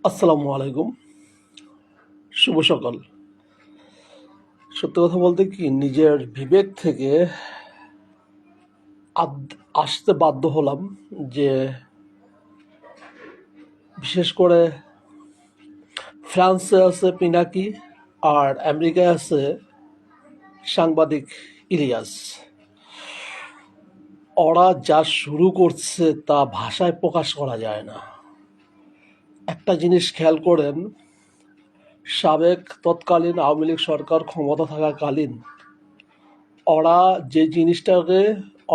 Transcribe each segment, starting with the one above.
আসসালামু আলাইকুম। শুভ সকাল। সত্যি কথা বলতে কি, নিজের বিবেক থেকে আসতে বাধ্য হলাম যে বিশেষ করে ফ্রান্সে আছে পিনাকি আর আমেরিকায় আছে সাংবাদিক ইলিয়াস। ওরা যা শুরু করছে তা ভাষায় প্রকাশ করা যায় না। একটা জিনিস খেয়াল করেন, সাবেক তৎকালীন আওয়ামী লীগ সরকার ক্ষমতা থাকাকালীন ওরা যে জিনিসটাকে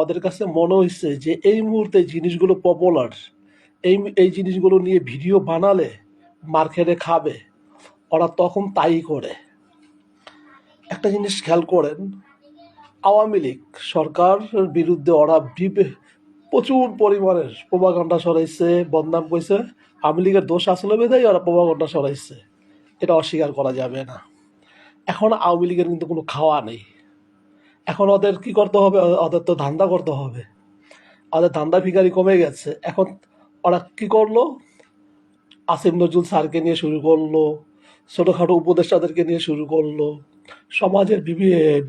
ওদের কাছে মনে হয়েছে যে এই মুহূর্তে জিনিসগুলো পপুলার, এই এই জিনিসগুলো নিয়ে ভিডিও বানালে মার্কেটে খাবে, ওরা তখন তাই করে। একটা জিনিস খেয়াল করেন, আওয়ামী লীগ সরকার বিরুদ্ধে ওরা প্রচুর পরিমাণের প্রোপাগান্ডা সরাইছে, বদনাম করেছে। আওয়ামী লীগের দোষ আসলে বেঁধেই ওরা প্রোপাগান্ডা সরাইছে, এটা অস্বীকার করা যাবে না। এখন আওয়ামী লীগের কিন্তু কোনো খাওয়া নেই। এখন ওদের কি করতে হবে? ওদের তো ধান্দা করতে হবে। ওদের ধান্দা ভিখারি কমে গেছে। এখন ওরা কি করলো? আসিফ নজরুল স্যারকে নিয়ে শুরু করলো, ছোটোখাটো উপদেষ্টাদেরকে নিয়ে শুরু করলো, সমাজের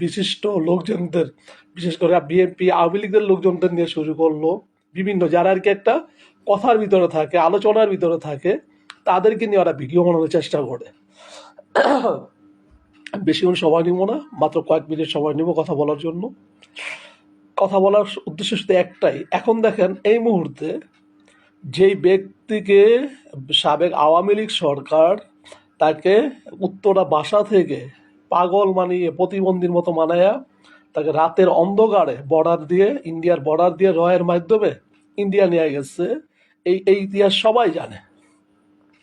বিশিষ্ট লোকজনদের, বিশেষ করে বিএনপি আওয়ামী লীগের লোকজনদের নিয়ে শুরু করলো। বিভিন্ন যারা আর কি একটা কথার ভিতরে থাকে, আলোচনার ভিতরে থাকে, তাদেরকে নিয়ে ওরা ভিডিও বানানোর চেষ্টা করে। বেশিক্ষণ সময় নিব না, মাত্র কয়েক মিনিট সময় নিব কথা বলার জন্য। কথা বলার উদ্দেশ্য শুধু একটাই। এখন দেখেন, এই মুহূর্তে যেই ব্যক্তিকে সাবেক আওয়ামী লীগ সরকার তাকে উত্তরা বাসা থেকে পাগল মানিয়ে, প্রতিবন্ধীর মতো মানায়া, তাকে রাতের অন্ধকারে বর্ডার দিয়ে, ইন্ডিয়ার বর্ডার দিয়ে রয়ের মাধ্যমে ইন্ডিয়া নিয়ে গেছে, এই এই ইতিহাস সবাই জানে।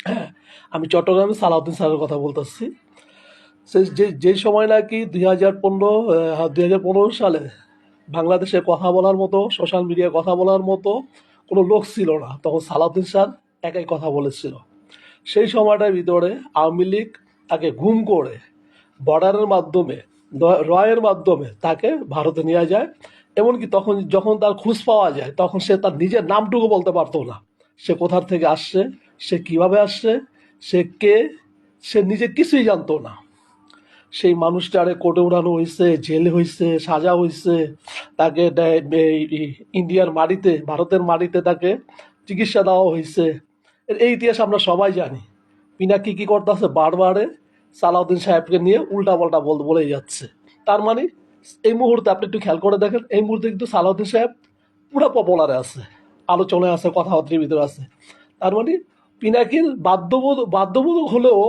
হ্যাঁ, আমি চট্টগ্রামে সালাউদ্দিন স্যারের কথা বলতেছি। যে সময় নাকি 2015 সালে বাংলাদেশে কথা বলার মতো, সোশ্যাল মিডিয়ায় কথা বলার মতো কোনো লোক ছিল না, তখন সালাউদ্দিন স্যার একাই কথা বলেছিল। সেই সময়টার ভিতরে আওয়ামী লীগ তাকে গুম করে বর্ডারের মাধ্যমে, রয়ের মাধ্যমে তাকে ভারতে নিয়ে যায়। এমনকি তখন যখন তার খোঁজ পাওয়া যায়, তখন সে তার নিজের নামটুকু বলতে পারতো না। সে কোথার থেকে আসছে, সে কিভাবে আসছে, সে কে, সে নিজে কিছুই জানতো না। সেই মানুষটারে কোর্টে উড়ানো হয়েছে, জেল হয়েছে, সাজা হয়েছে, তাকে ইন্ডিয়ার মাটিতে, ভারতের মাটিতে তাকে চিকিৎসা দেওয়া হয়েছে। এই ইতিহাস আমরা সবাই জানি। পিনাকি কি করতেছে? বারবারে সালাউদ্দিন সাহেবকে নিয়ে উল্টা পাল্টা বলেই যাচ্ছে। তার মানে এই মুহূর্তে আপনি একটু খেয়াল করে দেখেন, এই মুহূর্তে কিন্তু সালাউদ্দিন সাহেব পুরো পপুলারে আছে, আলোচনায় আছে, কথাবার্তার ভিতরে আছে। তার মানে পিনাকির বাধ্যবোধক হলেও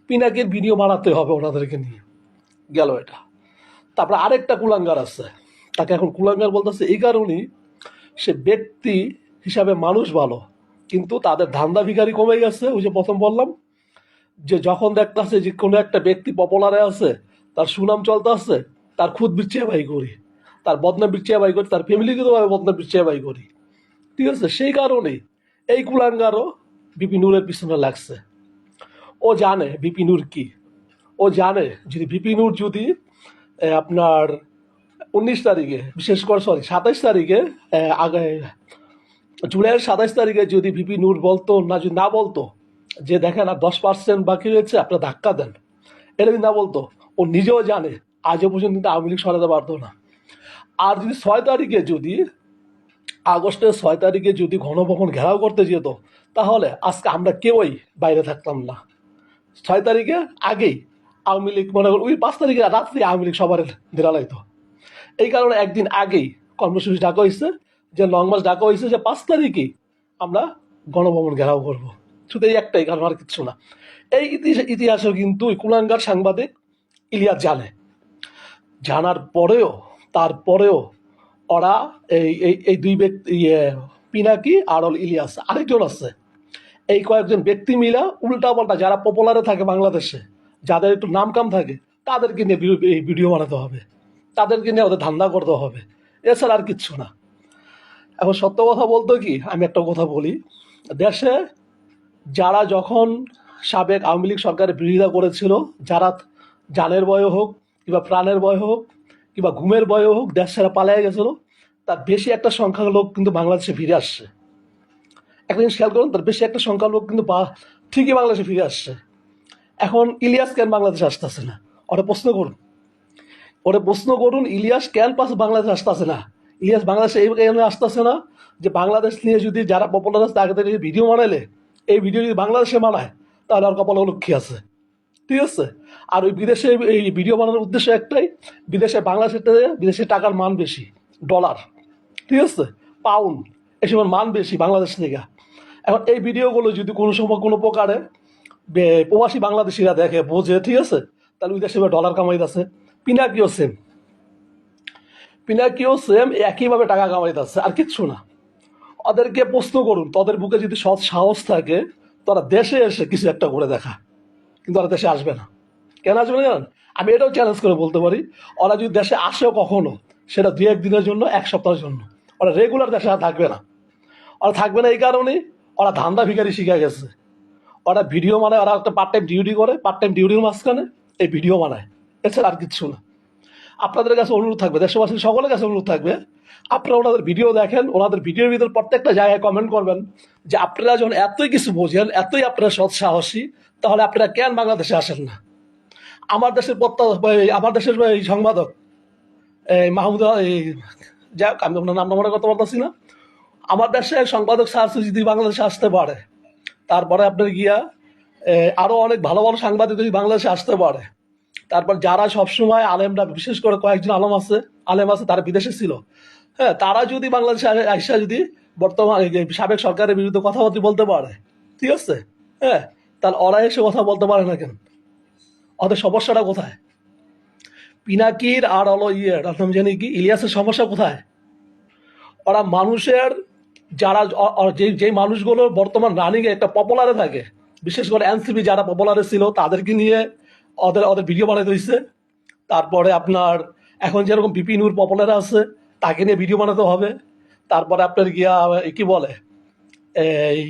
পিনাকির ভিডিও বানাতে হবে ওনাদেরকে নিয়ে। গেল এটা। তারপরে আরেকটা কুলাঙ্গার আছে, তাকে এখন কুলাঙ্গার বলতেছে এই কারণেই, সে ব্যক্তি হিসাবে মানুষ ভালো, কিন্তু তাদের ধান্দা ভিখারি কমে গেছে। ওই যে প্রথম বললাম যে যখন দেখতেছে যে কোনো একটা ব্যক্তি পপুলারে আছে, তার সুনাম চলতে আছে, তার খুদ বিচ্ছিয়া বাই করি, তার বদনাম বিচ্ছিয়া বাই করি, তার ফ্যামিলিগতভাবে বদনাম বিচ্ছিয়া বাই করি। ঠিক আছে? সেই কারণেই এই কুলাঙ্গারও বিপি নূরের পিছনে লাগছে। ও জানে বিপি নূর কি। ও জানে যদি বিপি নূর যদি আপনার 19 তারিখে, বিশেষ করে 27 তারিখে, আগে জুলাইয়ের 27 তারিখে যদি ভিপি নূর বলতো না, যদি না বলতো যে দেখেন আর 10% বাকি রয়েছে, আপনার ধাক্কা দেন, এটা যদি না বলতো, ও নিজেও জানে আজও পর্যন্ত কিন্তু আওয়ামী লীগ সরাতে পারতো না। আর যদি 6 তারিখে, যদি আগস্টের 6 তারিখে যদি গণভবন ঘেরাও করতে যেত, তাহলে আজকে আমরা কেউই বাইরে থাকতাম না। 6 তারিখে আগেই আওয়ামী লীগ, মনে করেন ওই 5 তারিখে রাত্রে আওয়ামী লীগ সবার ধেরালাইতো। এই কারণে একদিন আগেই কর্মসূচি ডাকা হয়েছে, যে লং মার্চ ডাকা হয়েছে, যে 5 তারিখেই আমরা গণভবন ঘেরাও করব। শুধু এই একটাই কারণ, আর কিচ্ছু না। এই ইতিহাসও কিন্তু কুলাঙ্গার সাংবাদিক ইলিয়াস জানে। জানার পরেও, তারপরেও ওরা এই এই এই দুই ব্যক্তি, পিনাকি আর ইলিয়াস, আরেকজন আছে, এই কয়েকজন ব্যক্তি মিলা উল্টা পাল্টা যারা পপুলারে থাকে বাংলাদেশে, যাদের একটু নাম কাম থাকে, তাদেরকে নিয়ে এই ভিডিও বানাতে হবে, তাদেরকে নিয়ে ওদের ধান্দা করতে হবে, এছাড়া আর কিচ্ছু না। এখন সত্য কথা বলতে কি, আমি একটা কথা বলি, দেশে যারা যখন সাবেক আওয়ামী লীগ সরকারের বিরোধিতা করেছিল, যারা জানের বয়ে হোক, কিংবা প্রাণের বয়ে হোক, কিংবা ঘুমের বয়ে হোক, দেশ ছেড়ে পালিয়ে গেছিল, তার বেশি একটা সংখ্যক লোক কিন্তু বাংলাদেশে ফিরে আসছে। একটা জিনিস খেয়াল করুন, তার বেশি একটা সংখ্যা লোক কিন্তু ঠিকই বাংলাদেশে ফিরে আসছে। এখন ইলিয়াস কেন বাংলাদেশে আসতেছে না? ওরা প্রশ্ন করুন, ইলিয়াস কেন বাংলাদেশে আসতেছে না? ইলিয়াস বাংলাদেশে এই কারণে আসতেছে না যে বাংলাদেশ নিয়ে যদি যারা পপুলার আছে তাকে থেকে ভিডিও বানাইলে, এই ভিডিও যদি বাংলাদেশে বানায় তাহলে আর কপালে লক্ষ্মী আছে, ঠিক আছে? আর ওই বিদেশে এই ভিডিও বানানোর উদ্দেশ্য একটাই, বিদেশে টাকার মান বেশি, ডলার, ঠিক আছে, পাউন্ড, এসব মান বেশি বাংলাদেশ থেকে। এখন এই ভিডিওগুলো যদি কোনো সময় কোনো প্রকারে প্রবাসী বাংলাদেশিরা দেখে বোঝে, ঠিক আছে, তাহলে ওই দেশে ডলার কামাইতেছে। পিনাকিও সেম একইভাবে টাকা কামাইতেছে, আর কিচ্ছু না। ওদেরকে প্রশ্ন করুন, তোদের বুকে যদি সৎ সাহস থাকে তোরা দেশে এসে কিছু একটা করে দেখা, কিন্তু ওরা দেশে আসবে না। কেন আসবে না জানেন? আমি এটাও চ্যালেঞ্জ করে বলতে পারি, ওরা যদি দেশে আসেও কখনো, সেটা 2-1 দিনের জন্য, 1 সপ্তাহের জন্য, ওরা রেগুলার দেশে আর থাকবে না। ওরা থাকবে না এই কারণেই, ওরা ধান্দা ভিখারি শিখে গেছে। ওরা ভিডিও বানায়, ওরা একটা পার্ট টাইম ডিউটি করে, পার্ট টাইম ডিউটির মাঝখানে এই ভিডিও বানায়, এছাড়া আর কিচ্ছু না। আপনাদের কাছে অনুরোধ থাকবে, দেশবাসীর সকলের কাছে অনুরোধ থাকবে, আপনারা ওনাদের ভিডিও দেখেন, ওনাদের ভিডিওর ভিতর প্রত্যেকটা জায়গায় কমেন্ট করবেন যে আপনারা যখন এতই কিছু বোঝেন, এতই আপনারা সৎ সাহসী, তাহলে আপনারা কেন বাংলাদেশে আসেন না? আমার দেশের এই সংবাদক মাহমুদ, যাই হোক, আমি আপনার নাম মনে করতে পারতেছি না, আমার দেশের সংবাদক স্যার যদি বাংলাদেশে আসতে পারে, তারপরে আপনার গিয়া আরো অনেক ভালো ভালো সাংবাদিক যদি বাংলাদেশে আসতে পারে, তারপর যারা সবসময় আলেমরা, বিশেষ করে কয়েকজন আলেম আছে তারা বিদেশে ছিল, হ্যাঁ, তারা যদি বাংলাদেশে আইসা যদি বর্তমান সাবেক সরকারের বিরুদ্ধে কথাবার্তা বলতে পারে, ঠিক আছে, হ্যাঁ, তাহলে ওরা এসে কথা বলতে পারে না কেন? ওদের সমস্যাটা কোথায়? পিনাকির আর হলো নাম জানি কি, ইলিয়াসের সমস্যা কোথায়? ওরা মানুষের, যারা যেই মানুষগুলো বর্তমান রানিংয়ে একটা পপুলারে থাকে, বিশেষ করে এনসিপি যারা পপুলারে ছিল তাদেরকে নিয়ে ওদের ভিডিও বানাতে হয়েছে। তারপরে আপনার এখন যেরকম বিপি নূর পপুলার আছে, তাকে নিয়ে ভিডিও বানাতে হবে। তারপরে আপনার গিয়া কি বলে, এই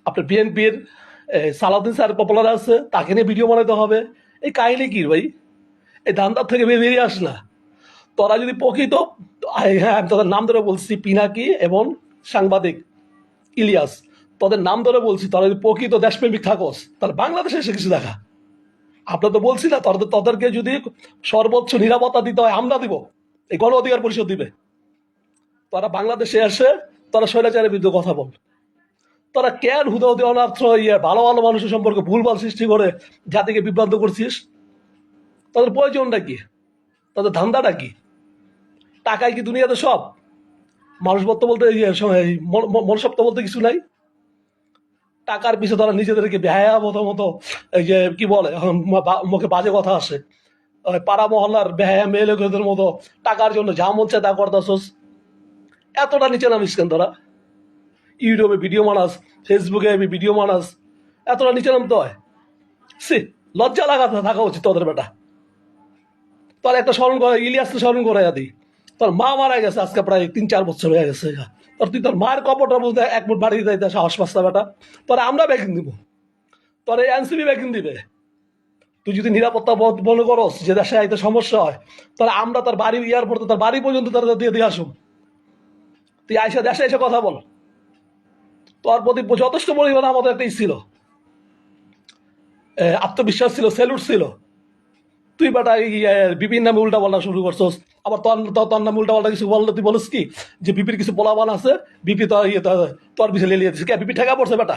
আপনার বিএনপির সালাউদ্দিন স্যার পপুলার আছে, তাকে নিয়ে ভিডিও বানাতে হবে। এই কাহিনী কি ভাই? এই ধান্দার থেকে বেরিয়ে আস না। তোরা যদি প্রকৃত, হ্যাঁ আমি তোদের নাম ধরে বলছি, পিনাকি এবং সাংবাদিক ইলিয়াস, তোদের নাম ধরে বলছি, তোরা যদি প্রকৃত দেশপ্রেমিক থাকোস তাহলে বাংলাদেশে এসে কিছু দেখা। আপনার তো বলছি না, তোদেরকে যদি সর্বোচ্চ নিরাপত্তা দিতে হয় আমরা দিব, এই গণ অধিকার পরিষদ দিবে। তোরা বাংলাদেশে এসে তোরা স্বৈরাচারের বিরুদ্ধে কথা বল। তোরা কেন হুদাহুদি অনার্থ ভালো ভালো মানুষের সম্পর্কে ভুলভাল সৃষ্টি করে জাতিকে বিভ্রান্ত করছিস? তাদের প্রয়োজনটা কি? তাদের ধান্দাটা কি? টাকায় কি দুনিয়াতে সব? মানুষ বলতে মনুষ্যত্ব বলতে কিছু নাই। টাকার পিছনে তারা নিজেদেরকে বেহায়া মতো এই যে কি বলে, মুখে বাজে কথা আসে, পাড়া মহল্লার বেহায়া মেয়ে লোকদের মতো টাকার জন্য যা মন চায় তা করতেছস। এতটা নিচে নামিস কেন তোরা? ইউটিউবে ভিডিও বানাস, ফেসবুকে ভিডিও বানাস, এতটা নিচে নামতে হয়? সি, লজ্জা থাকা উচিত তোদের বেটা। তোর একটা স্মরণ করে, ইলিয়াসকে স্মরণ করে দিই, তোর মা মারা গেছে আজকে প্রায় 3-4 বছর হয়ে গেছে। তুই তোর মায়ের কপটা বলতে এক মুঠ বাড়ি দিতে সাহস পাস্তা বেটা। তোরা আমরা ব্যাকিং দিব, তোর এই এনসিপি ব্যাকিং দিবে। তুই যদি নিরাপত্তা বোধ মনে করস যে দেশে আইতে সমস্যা হয়, তাহলে আমরা তার বাড়ি, এয়ারপোর্টে তার বাড়ি পর্যন্ত তারা দিয়ে আসুন। তুই আইসা দেশে এসে কথা বল। তোর প্রতি যথেষ্ট পরিমাণে আমাদের একটা ছিল, আত্মবিশ্বাস ছিল, স্যালুট ছিল। তুই বেটা বিপির নামে উল্টা পাল্টা শুরু করছস। আবার তোর নামে উল্টা পাল্টা কিছু বললে তুই বলিস কি যে বিপির কিছু পোলাবান আছে, বিপি তোর পিছিয়ে লেলিয়ে দিচ্ছে। কে বিপি ঠেকা পড়ছে বেটা?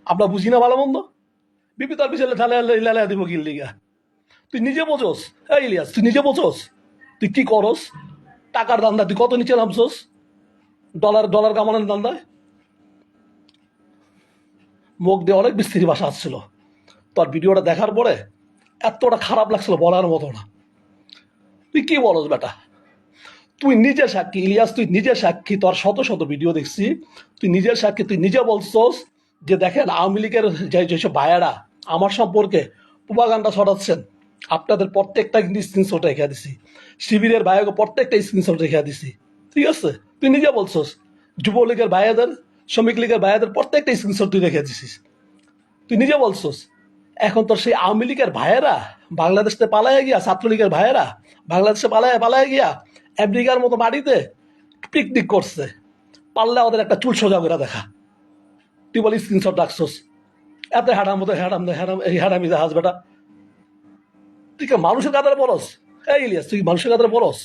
আমরা বুঝি না ভালো মন্দ। বিপি তোর পিছিয়ে লেলা দিব গিল লিগা। তুই নিজে বোঝোস, এই ইলিয়াস তুই নিজে বোঝোস তুই কি করস? টাকার দান্দা তুই কত নিচে নামছস, ডলার কামানোর দান্দায়। মুখ দিয়ে অনেক বিস্তৃতি ভাষা আসছিল। তোর ভিডিওটা দেখার পরে এতটা খারাপ লাগছিল বলার মতো না। তুই কি বলস বেটা? তুই নিজে সাক্ষী ইলিয়াস, তুই নিজে সাক্ষী, তোর শত শত ভিডিও দেখছি, তুই নিজের সাক্ষী। তুই নিজে বলছস যে দেখেন আওয়ামী লীগের যেসব ভাইয়ারা আমার সম্পর্কে প্রোপাগান্ডা ছড়াচ্ছেন, আপনাদের প্রত্যেকটা কিন্তু স্ক্রিনশট রেখে দিছি, শিবিরের ভাইয়াকে প্রত্যেকটা স্ক্রিনশট রেখে দিছি, ঠিক আছে? তুই নিজে বলছস যুবলীগের ভাইয়াদের, শ্রমিক লীগের ভাইয়াদের প্রত্যেকটা স্ক্রিনশট তুই রেখে দিছিস, তুই নিজে বলছস। এখন তোর সেই আওয়ামী লীগের ভাইয়েরা বাংলাদেশে পালায় গিয়া, ছাত্রলীগের ভাইয়েরা বাংলাদেশে পালায় গিয়া আমেরিকার মতো মাটিতে পিকনিক করছে। পারলে ওদের একটা চুল সোজা করে দেখা। তুই বলি স্ক্রিনশট রাখছস। এত হ্যাডাম মতো এই হ্যাডামি জাহাজ বেটা, তুই কি মানুষের কাতারে পড়স? এই ইলিয়াস, তুই কি মানুষের কাতারে পড়স?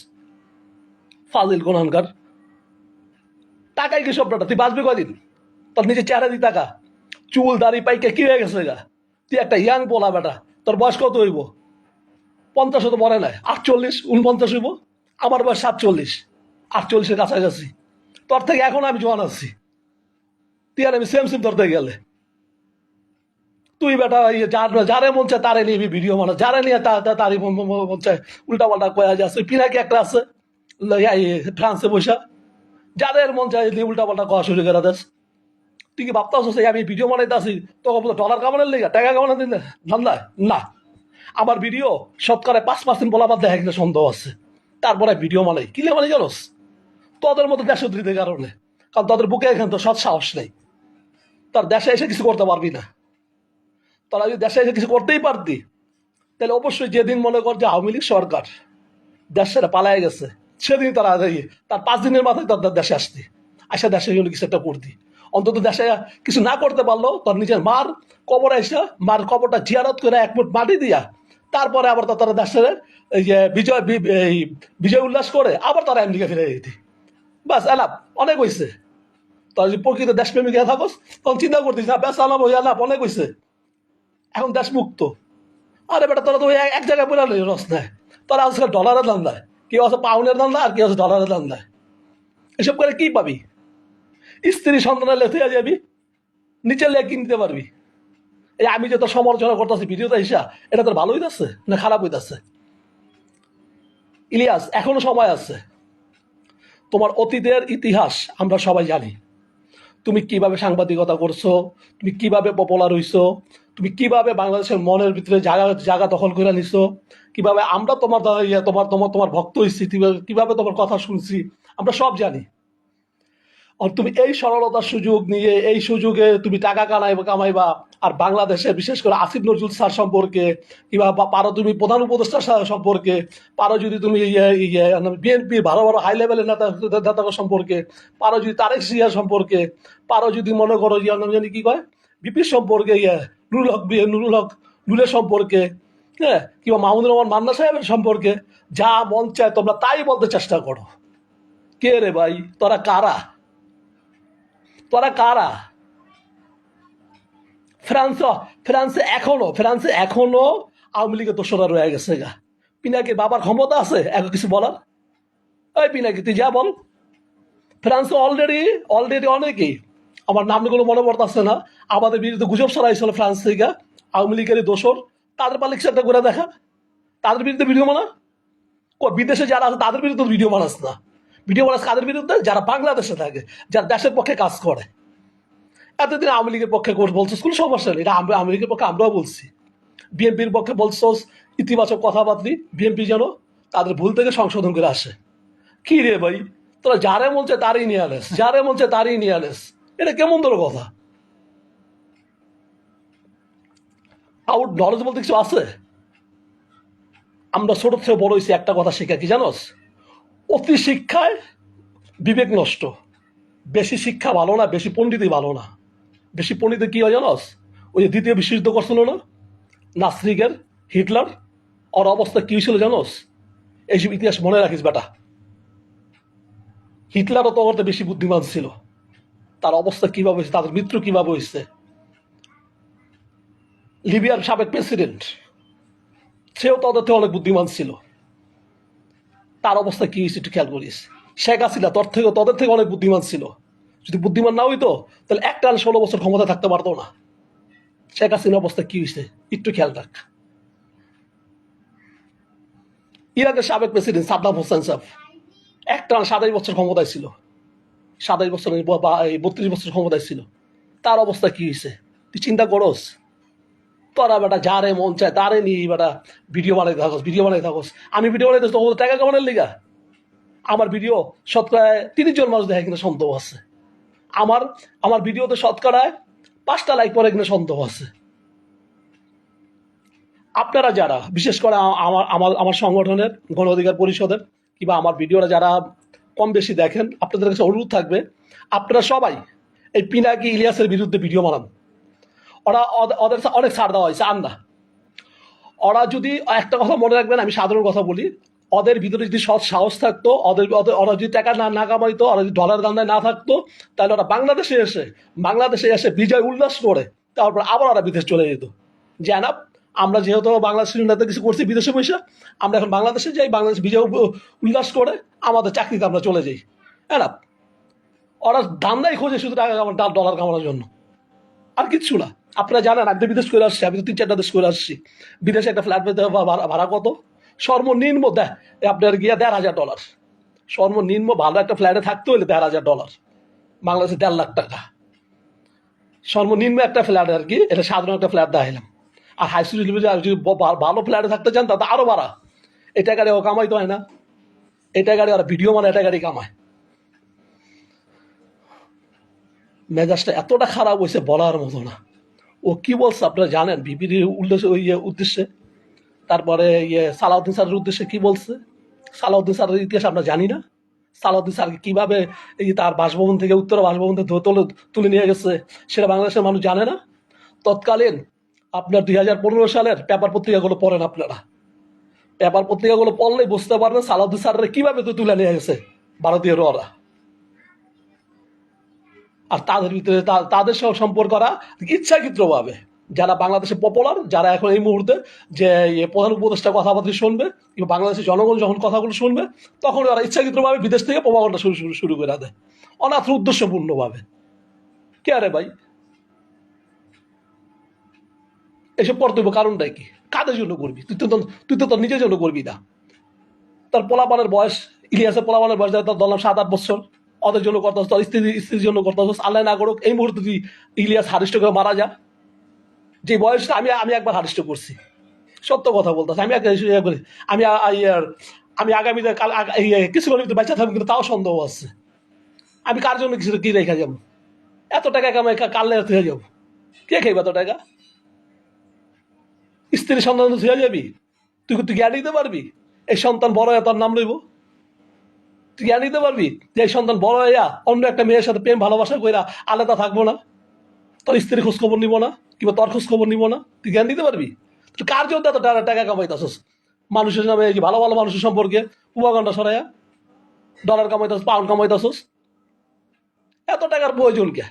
ফাজিল গোনানকার, টাকাই কি সবটা? তুই বাঁচবি কয়দিন? তোর নিজের চেহারা দিয়ে টাকা, চুল দাড়ি পাইকে কি হয়ে গেছে গা? তুই একটা ইয়াং পোলা বেটা, তোর বয়স কত হইব? 50 তো মরে নাই, 48 49 হইব। আমার বয়স 47, 48-এর কাছাকাছি। তোর থেকে এখন আমি জোয়ান আছি, তুই আর আমি সেম ধরতে গেলে। তুই বেটা যারে মন চায় তারে নিবি ভিডিও বানা, যারে নিয়ে তারই মন চায় উল্টা পাল্টা কয়া যাচ্ছে। পিনাকি একটা আছে ফ্রান্সে বসা, যাদের মন চায় উল্টা পাল্টা কয়া শুরু করে দেশ। তুই কি ভাবতাস আমি ভিডিও বানাইতে আসি তখন ডলার কামানোর লেগে, টাকা কামানোর দিন ধান্দায়? না, আমার ভিডিও শতকরা 5% বলাবার দেখা গেলে সন্দেহ আছে, তারপরে ভিডিও বানাই। কিলে মানে জানোস? তোদের মতো দেশদ্রীদের কারণে, কারণ তোদের বুকে এখানে তো সৎ সাহস নেই। তার দেশে এসে কিছু করতে পারবি না। তোরা যদি দেশে এসে কিছু করতেই পারতি, তাহলে অবশ্যই যেদিন মনে কর যে আওয়ামী লীগ সরকার দেশ ছেড়ে পালায় গেছে, সেদিন তারা তার 5 দিনের মাথায় তার দেশে আসতি, আসা দেশে কিছু একটা করতি। অন্তত দেশে কিছু না করতে পারলো, তার নিজের মার কবরে এসে মার কবরটা জিয়ারত করে 1 ফুট মাটি দিয়া, তারপরে আবার তারা দেশের এই যে বিজয় উল্লাস করে আবার তারা আমেরিকা ফিরে যেতি। বাস এলাপ, অনেক হয়েছে। তোর যদি প্রকৃত দেশপ্রেমিক থাকস তখন চিন্তা করতিস না, বেশ আলাপ হয়ে আলাপ অনেক হয়েছে, এখন দেশ মুক্ত। আরে বেটা, তোরা তো এক জায়গায় বলে রস নেয়। তোরা আজকাল ডলারের দাম দেয়, কেউ আছে পাউন্ডের দাম দেয়, আর কেউ আছে ডলারের দাম দেয়। এসব করে কি পাবি? স্ত্রী সন্তানের লেথে যাবি, নিচের লেগ কিনতে পারবি। এই আমি যে তোর সমালোচনা করতেছি ভিডিওতে হিসা, এটা তোর ভালো হইতেছে না খারাপ হইতেছে? ইলিয়াস, এখনো সময় আছে। তোমার অতীতের ইতিহাস আমরা সবাই জানি। তুমি কিভাবে সাংবাদিকতা করছো, তুমি কিভাবে পপুলার হইছো, তুমি কিভাবে বাংলাদেশের মনের ভিতরে জায়গা দখল করে নিছো, কিভাবে আমরা তোমার তোমার তোমার তোমার ভক্ত হয়েছি, কিভাবে তোমার কথা শুনছি, আমরা সব জানি। আর তুমি এই সরলতার সুযোগ নিয়ে এই সুযোগে তুমি টাকা কামাইবা। আর বাংলাদেশে বিশেষ করে আসিফ নজরুল স্যার সম্পর্কে, কিংবা পারো তুমি প্রধান উপদেষ্টা সম্পর্কে, পারো যদি তুমি বিএনপি ভালো ভালো হাই লেভেলের নেতা সম্পর্কে, পারো যদি তারেক জিয়া সম্পর্কে, পারো যদি মনে করো জানি কি কয় বিপি সম্পর্কে, নুরুল হক নুলের সম্পর্কে, হ্যাঁ, কিংবা মাহমুদুর রহমান মান্না সাহেবের সম্পর্কে, যা মন চায় তোমরা তাই বলতে চেষ্টা করো। কে রে ভাই, তোরা কারা? তোরা কারা? ফ্রান্সে এখনো আওয়ামী লীগের দোষরা রয়ে গেছে গা। পিনাকির বাবার ক্ষমতা আছে এখন কিছু বলার? ওই পিনাকি, তুই যা বল। ফ্রান্সে অলরেডি অনেকেই, আমার নামগুলো মনে পড়তেছে না, আমাদের বিরুদ্ধে গুজব ছড়াইছিল ফ্রান্স থেকে আওয়ামী লীগের দোষর। তাদের পালিক সেটা করে দেখা, তাদের বিরুদ্ধে ভিডিও বানা। বিদেশে যারা আছে তাদের বিরুদ্ধে ভিডিও বানাস না। ভিডিও বানাস কাদের বিরুদ্ধে? যারা বাংলাদেশে থাকে, যারা দেশের পক্ষে কাজ করে। এতদিন আওয়ামী লীগের পক্ষে বলছিস, কোনো সমস্যা নেই, এটা আওয়ামী লীগের পক্ষে আমরাও বলছি। বিএনপির পক্ষে বলছোস ইতিবাচক কথাবার্তি, বিএনপি যেন তাদের ভুল থেকে সংশোধন করে আসে। কি রে ভাই, তোরা যারে মন চায় তারই নিয়ে আনেস, যারে মন চায় তারই নিয়ে আনেস, এটা কেমন তোর কথা? আউট নলেজ বলতে কিছু আছে? আমরা ছোট থেকে বড় হয়েছি একটা কথা শিখা, কি জানোস? অতি শিক্ষায় বিবেক নষ্ট। বেশি শিক্ষা ভালো না, বেশি পণ্ডিতই ভালো না। বেশি পণ্ডিতে কি হয় জানোস? ওই যে দ্বিতীয় বিশ্বযুদ্ধ করছিল না নাসরিকের, হিটলার, ওর অবস্থা কি হয়েছিল জানোস? এইসব ইতিহাস মনে রাখিস বেটা। হিটলারও তো ওর বেশি বুদ্ধিমান ছিল, তার অবস্থা কিভাবে হয়েছে, তাদের মৃত্যু কিভাবে হয়েছে। লিবিয়ার সাবেক প্রেসিডেন্ট, সেও তাদের থেকে অনেক বুদ্ধিমান ছিল, তার অবস্থা কি হয়েছে একটু খেয়াল করিস। শেখ হাসিনা তোদের থেকে অনেক বুদ্ধিমান ছিল, যদি বুদ্ধিমান না হইতো তাহলে একটা 16 বছর ক্ষমতা থাকতে পারতো না। শেখ হাসিনার অবস্থা কি হয়েছে একটু খেয়াল রাখ। ইরাকের সাবেক প্রেসিডেন্ট সাদ্দাম হোসেন সাহেব একটা 27 বছর ক্ষমতায় ছিল, 27 বছর বা 32 বছর ক্ষমতায় ছিল, তার অবস্থা কি হয়েছে তুই চিন্তা করস? তোরা বেটা যারে মন চায় তারে নিয়ে বেটা ভিডিও বানাই থাকস। আমি ভিডিও বানাইতে তোমাদের টাকা কামানোর লিগা? আমার ভিডিও শতকরা 30 জন মানুষ দেখে কিনা সন্দেহ আছে। আমার ভিডিওতে শতকরায় 5টা লাইক পরে কিনা সন্দেহ আছে। আপনারা যারা বিশেষ করে আমার সংগঠনের গণ অধিকার পরিষদের কিংবা আমার ভিডিওটা যারা কম বেশি দেখেন, আপনাদের কাছে অনুরোধ থাকবে আপনারা সবাই এই পিনাকি ইলিয়াসের বিরুদ্ধে ভিডিও বানান। ওদের অনেক ছাড় দেওয়া হয়েছে, আর না। ওরা যদি একটা কথা মনে রাখবেন, আমি সাধারণ কথা বলি, ওদের ভিতরে যদি সৎ সাহস থাকতো, ওরা যদি টাকা না কামাইতো, ওরা যদি ডলার দান্দায় না থাকতো, তাহলে ওরা বাংলাদেশে এসে বিজয় উল্লাস করে তারপর আবার ওরা বিদেশ চলে যেত। যে না, আমরা যেহেতু বাংলাদেশের কিছু করছি বিদেশে পয়সা, আমরা এখন বাংলাদেশে যাই, বাংলাদেশ বিজয় উল্লাস করে আমাদের চাকরিতে আমরা চলে যাই। হ্যাঁ, ওরা ধান্দাই খোঁজে শুধু টাকা কামানো, ডলার কামানোর জন্য, আর কিচ্ছু না। আপনারা জানেন, আমি তো বিদেশ করে আসছি, আমি তো 3-4টা দেশ করে আসছি। বিদেশে একটা ফ্ল্যাট পেতে ভাড়া কত? সর্বনিম্ন আপনার গিয়া $1,500। সর্বনিম্ন ভালো একটা ফ্ল্যাটে থাকতে হলে $1,500, বাংলাদেশে 1.5 লাখ টাকা সর্বনিম্ন একটা ফ্ল্যাট আর কি। এটা সাধারণ একটা ফ্ল্যাট দেখাইলাম। আর হাই স্ট্রিট যদি ভালো ফ্ল্যাটে থাকতে চান তাতে আরো বাড়া। এটা গাড়ি ও কামাইতে হয় না, এটা গাড়ি আর ভিডিও মানে এটা গাড়ি কামায়। মেজাজটা এতটা খারাপ হয়েছে বলার মতো না। ও কি বলছে আপনারা জানেন? বিপিডির উদ্দেশ্যে, তারপরে সালাউদ্দিন স্যারের উদ্দেশ্যে কি বলছে? সালাউদ্দিন স্যারের ইতিহাস আমরা জানি না? সালাউদ্দিন স্যারকে কিভাবে তার বাসভবন থেকে, উত্তর বাসভবন থেকে তুলে নিয়ে গেছে সেটা বাংলাদেশের মানুষ জানে না? তৎকালীন আপনার 2015 সালের পেপার পত্রিকাগুলো পড়েন আপনারা। পেপার পত্রিকাগুলো পড়লেই বুঝতে পারবেন সালাউদ্দিন স্যারের কিভাবে তুলে নিয়ে গেছে ভারতীয় ওরা। আর তাদের ভিতরে তাদের সহ সম্পর্করা ইচ্ছাকৃতভাবে, যারা বাংলাদেশে পপুলার, যারা এখন এই মুহূর্তে যে প্রধান উপদেষ্টা কথাবার্তা শুনবে কিংবা বাংলাদেশের জনগণ যখন কথাগুলো শুনবে, তখন ওরা ইচ্ছাকৃতভাবে বিদেশ থেকে প্রভাবটা শুরু করে দেয়, অনাথ উদ্দেশ্যপূর্ণভাবে। কে আরে ভাই, এসব কর্তব্য কারণটাই কি? কাদের জন্য করবি? তুই তো তোর নিজের জন্য করবি না। তার পোলাপানের বয়স, ইলিয়াসের পোলাপানের বয়স তার ধরলাম 7-8 বছর, ওদের জন্য করতে তোর স্ত্রীর জন্য করতে আল্লাহ না করুক এই মুহূর্তে তুই ইলিয়াস হারিষ্ট করে মারা যা। যে বয়সটা আমি একবার হারিষ্ট করছি, সত্য কথা বলতেছি। আমি আগামীতে কিছুক্ষণের ভিতরে বেঁচে থাকবো, কিন্তু তাও সন্দেহ আছে। আমি কার জন্য কিছু কি রেখে যাবো? এত টাকা কামাই কাললে থেকে যাবো? কে খাইবে এত টাকা? স্ত্রী সন্তান ধুয়ে যাবি? তুই জ্ঞান দিতে পারবি এই সন্তান বড় হয়ে তোর নাম লইব? তুই জ্ঞান দিতে পারবি যে এই সন্তান বড় হইয়া অন্য একটা মেয়ের সাথে প্রেম ভালোবাসা কইরা আলাদা থাকবো না, তোর স্ত্রীর খোঁজ খবর নিব না, কিংবা তোর খোঁজ খবর নিব না? তুই জ্ঞান দিতে পারবি? তুই কার জন্য এত টাকা কামাইতেছস? মানুষের নামে ভালো ভালো মানুষের সম্পর্কে প্রভাকাণ্ডা সরাইয়া ডলার কামাইতেছস, পাউন্ড কামাইতেছস। এত টাকার প্রয়োজন কে?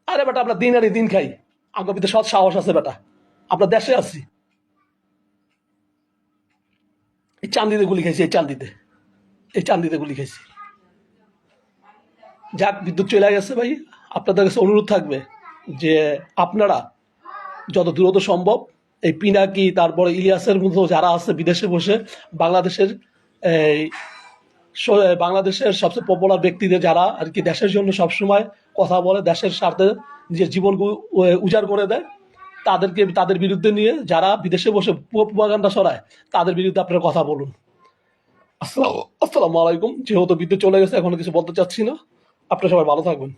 আরে বেটা, আমরা দিন আনি দিন খাই, আমার ভিতরে সৎ সাহস আছে বেটা, আমরা দেশে আছি। এই চান্দিতে গুলি খাইছি, এই চান্দিতে গুলি খাইছি। যাক, বিদ্যুৎ চলে গেছে ভাই। আপনাদের কাছে অনুরোধ থাকবে যে আপনারা যত দ্রুত সম্ভব এই পিনাকি, তারপরে ইলিয়াসের মতো যারা আছে বিদেশে বসে বাংলাদেশের সবচেয়ে পপুলার ব্যক্তিদের, যারা আর কি দেশের জন্য সবসময় কথা বলে, দেশের স্বার্থে নিজের জীবন উজাড় করে দেয়, তাদের বিরুদ্ধে নিয়ে যারা বিদেশে বসে প্রপাগান্ডা ছড়ায়, তাদের বিরুদ্ধে আপনারা কথা বলুন। আসসালামু আলাইকুম। যেহেতু বিদ্যুৎ চলে গেছে, এখন কিছু বলতে চাচ্ছি না। আপনারা সবাই ভালো থাকবেন।